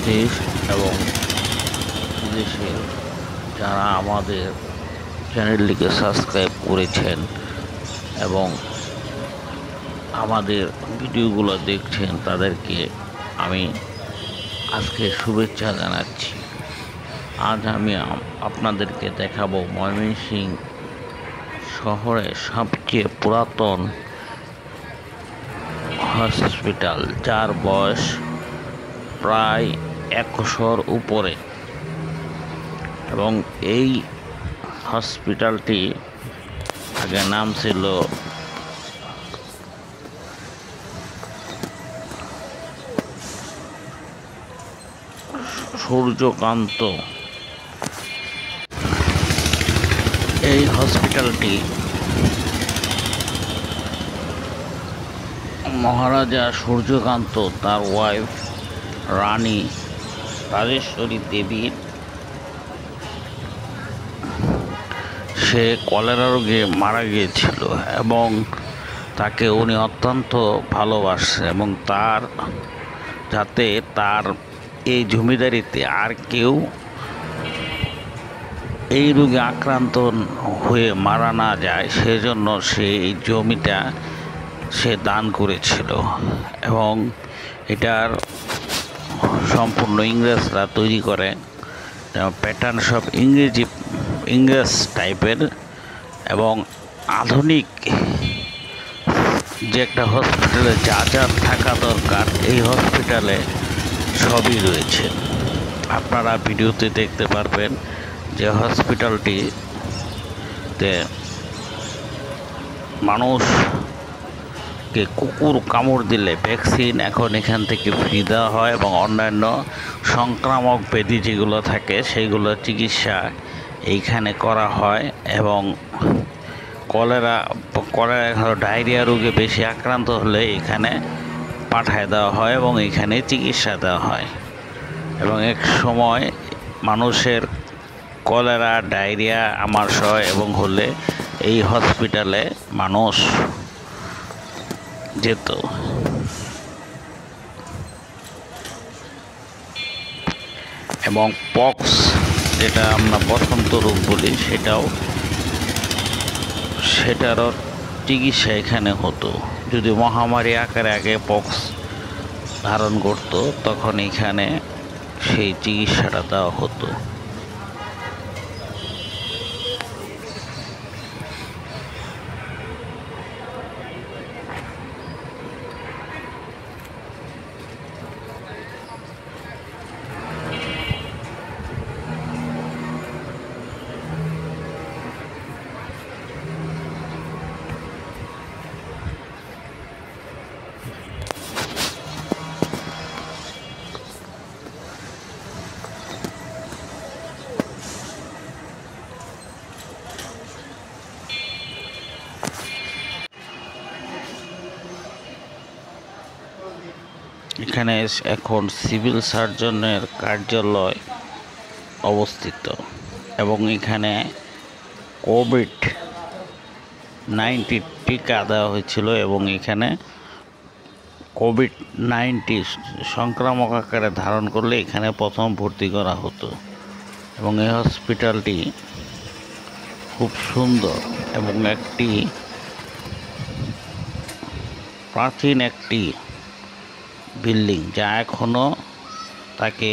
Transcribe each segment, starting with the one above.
দেশ এবং বিদেশের যারা আমাদের চ্যানেলটিকে সাবস্ক্রাইব করেছেন এবং আমাদের ভিডিওগুলো দেখছেন তাদেরকে আমি আজকে শুভেচ্ছা জানাচ্ছি। আজ আমি আপনাদেরকে দেখাবো ময়মনসিংহ শহরের সবচেয়ে পুরাতন হসপিটাল, যার বয়স প্রায় 100-র উপরে। এবং এই হসপিটালটি আগে নাম ছিল সূর্যকান্ত। এই হসপিটালটি মহারাজা সূর্যকান্ত তার ওয়াইফ রানী রাজেশ্বরী দেবীর, সে কলেরা রোগে মারা গিয়েছিল এবং তাকে উনি অত্যন্ত ভালোবাসে এবং তার যাতে তার এই জমিদারিতে আর কেউ এই রোগে আক্রান্ত হয়ে মারা না যায়, সেজন্য সে এই জমিটা সে দান করেছিল। এবং এটার সম্পূর্ণ ইংরেজরা তৈরি করে, প্যাটার্ন সব ইংরেজ টাইপের এবং আধুনিক যে একটা হসপিটালে যা যা থাকা দরকার এই হসপিটালে সবই রয়েছে। আপনারা ভিডিওতে দেখতে পারবেন যে হসপিটালটিতে মানুষকে কুকুর কামড় দিলে ভ্যাকসিন এখন এখান থেকে ফ্রি দেওয়া হয় এবং অন্যান্য সংক্রামক ব্যাধি যেগুলো থাকে সেইগুলোর চিকিৎসা এইখানে করা হয়। এবং কলেরা ডায়রিয়া রোগে বেশি আক্রান্ত হলে এখানে পাঠায় দেওয়া হয় এবং এখানে চিকিৎসা দেওয়া হয়। এবং এক সময় মানুষের কলেরা, ডায়রিয়া, আমাশয় এবং হলে এই হসপিটালে মানুষ যেত। এবং পক্স, যেটা আমরা বসন্ত রোগ বলি, সেটারও চিকিৎসা এখানে হতো। যদি মহামারী আকারে আগে পক্স ধারণ করত তখন এখানে সেই চিকিৎসাটা দেওয়া হতো। এখানে এখন সিভিল সার্জনের কার্যালয় অবস্থিত এবং এখানে কোভিড-19 টিকা দেওয়া হয়েছিল এবং এখানে কোভিড-19 সংক্রামক আকারে ধারণ করলে এখানে প্রথম ভর্তি করা হতো। এবং এই হসপিটালটি খুব সুন্দর এবং একটি প্রাচীন একটি বিল্ডিং, যা এখনো তাকে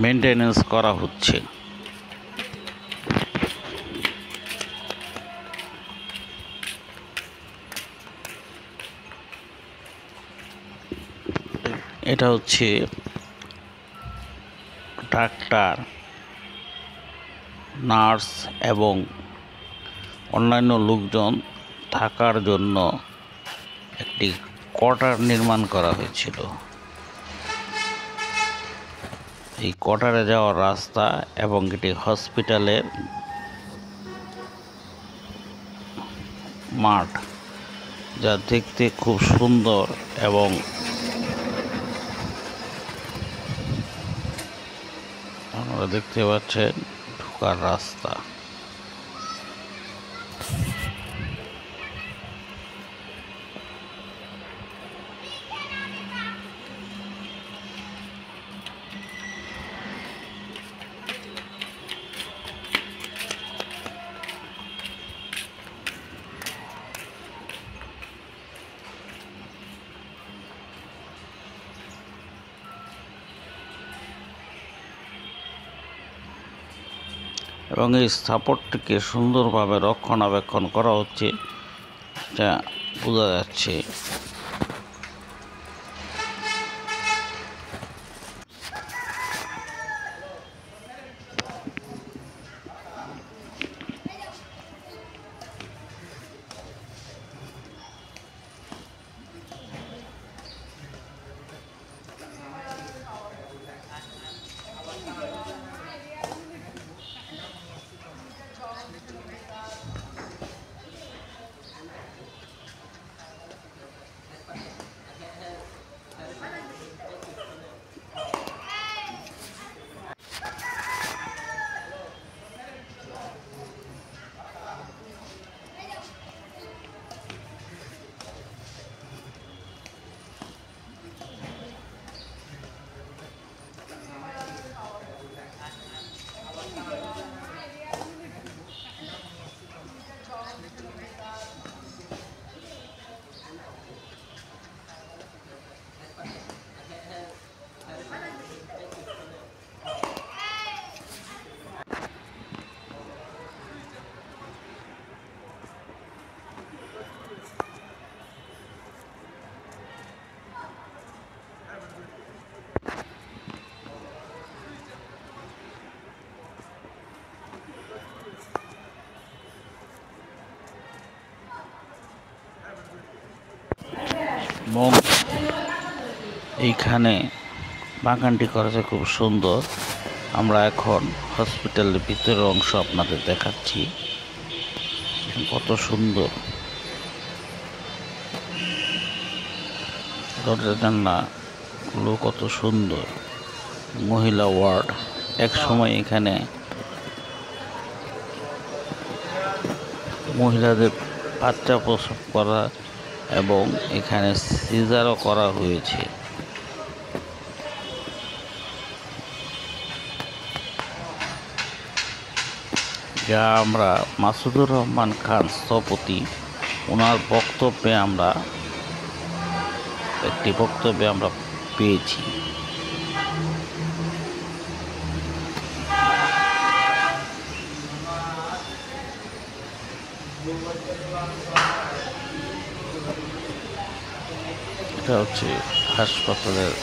মেনটেনেন্স করা হচ্ছে। এটা হচ্ছে ডাক্তার, নার্স এবং অন্যান্য লোকজন থাকার জন্য একটি কোয়ার্টার নির্মাণ করা হয়েছিল। এই কোয়ার্টারে যাওয়ার রাস্তা এবং এটি হসপিটালের মাঠ, যা দেখতে খুব সুন্দর এবং আপনারা দেখতে পাচ্ছেন ঢোকার রাস্তা। এবং এই স্থাপত্যটিকে সুন্দরভাবে রক্ষণাবেক্ষণ করা হচ্ছে, এটা বোঝা যাচ্ছে। এবং এইখানে বাগানটি করেছে খুব সুন্দর। আমরা এখন হসপিটালের ভিতরের অংশ আপনাদের দেখাচ্ছি, কত সুন্দর দরজা জানলাগুলো, কত সুন্দর। মহিলা ওয়ার্ড, এক সময় এখানে মহিলাদের বাচ্চা প্রসব করা এবং এখানে সিজারও করা হয়েছে। যা আমরা মাসুদুর রহমান খান স্থপতি, ওনার বক্তব্যে আমরা পেয়েছি। এটা হচ্ছে হাসপাতালের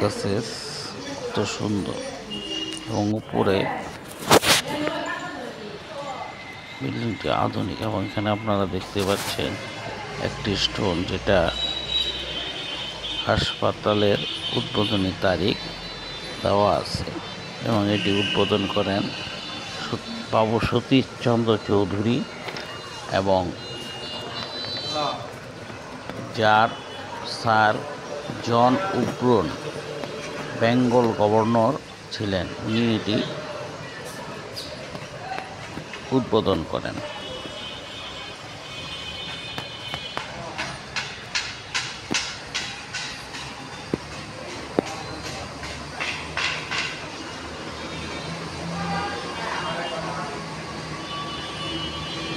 কাছে, কত সুন্দর। এবং উপরে বিল্ডিংটি আধুনিক, এবং এখানে আপনারা দেখতে পাচ্ছেন একটি স্টোন, যেটা হাসপাতালের উদ্বোধনী তারিখ দেওয়া আছে। এবং এটি উদ্বোধন করেন বাবু সতীশচন্দ্র চৌধুরী, এবং যার স্যার জন উব্রন বেঙ্গল গভর্নর ছিলেন, উনি এটি উদ্বোধন করেন।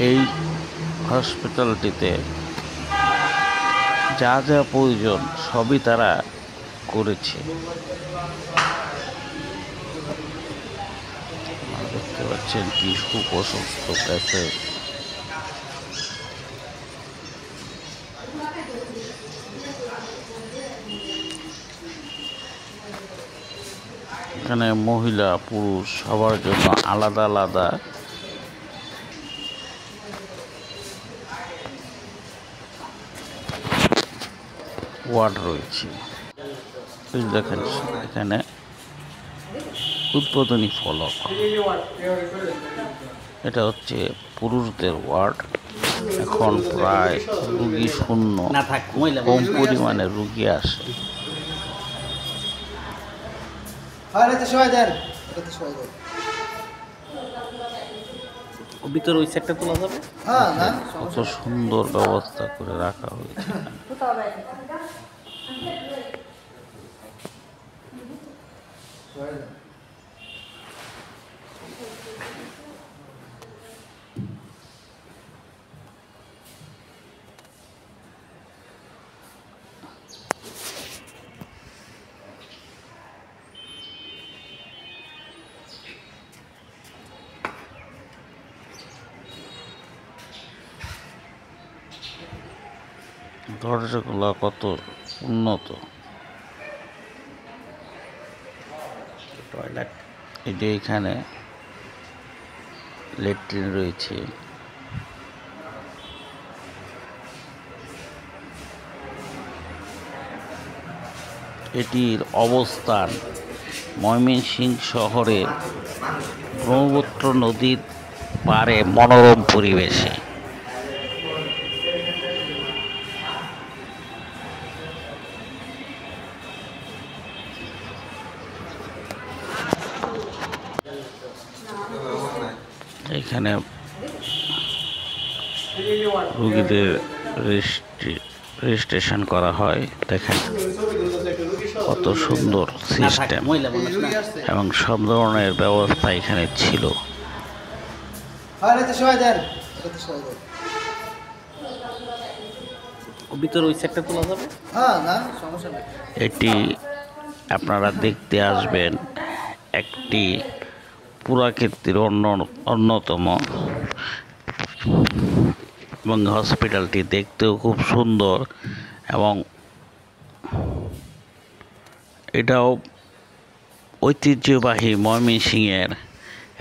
এই হসপিটালটিতে যা যা প্রয়োজন সবই তারা করেছে। দেখতে পাচ্ছেন কি সুপ্রশস্ত প্যাসেজ। এখানে মহিলা পুরুষ সবার জন্য আলাদা আলাদা ওয়ার্ড রয়েছে। দেখেন এখানে উদ্বোধনী ফলক, এটা হচ্ছে পুরুষদের ওয়ার্ড। এখন প্রায় রুগী শূন্য, কম পরিমাণে রুগী আসে। ভিতরে ওই সেটটা তোলা যাবে। কত সুন্দর ব্যবস্থা করে রাখা হয়েছে। দরজাগুলো কত উন্নত। টয়লেট, এই যে এখানে ল্যাট্রিন রয়েছে। এটির অবস্থান ময়মনসিংহ শহরের ব্রহ্মপুত্র নদীর পাড়ে মনোরম পরিবেশে। এখানে রোগীদের রেজিস্ট্রেশন করা হয়। দেখেন কত সুন্দর সিস্টেম এবং সব ধরনের ব্যবস্থা এখানে ছিল। এটি আপনারা দেখতে আসবেন, একটি পুরাকীর্তির অন্যতম, এবং হসপিটালটি দেখতেও খুব সুন্দর এবং এটাও ঐতিহ্যবাহী ময়মনসিংহের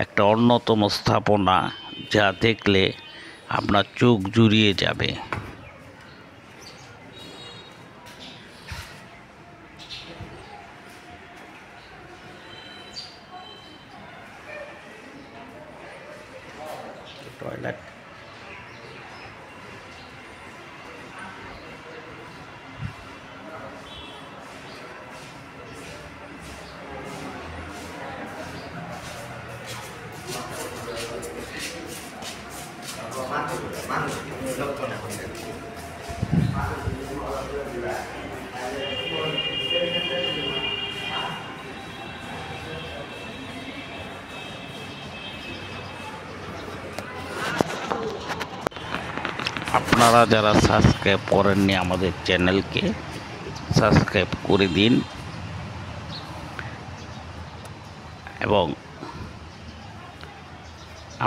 একটা অন্যতম স্থাপনা, যা দেখলে আপনার চোখ জুড়িয়ে যাবে। টয়লেট, আপনারা যারা সাবস্ক্রাইব করেননি আমাদের চ্যানেলকে সাবস্ক্রাইব করে দিন এবং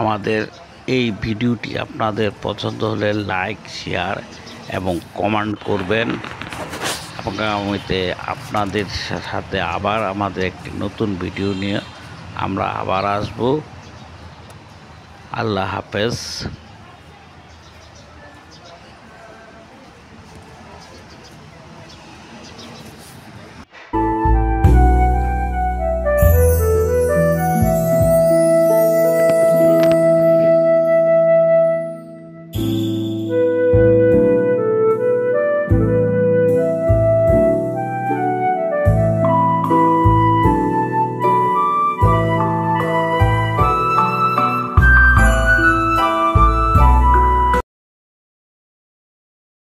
আমাদের এই ভিডিওটি আপনাদের পছন্দ হলে লাইক, শেয়ার এবং কমেন্ট করবেন। আগামীতে আপনাদের সাথে আবার আমাদের একটি নতুন ভিডিও নিয়ে আমরা আবার আসব। আল্লাহ হাফেজ।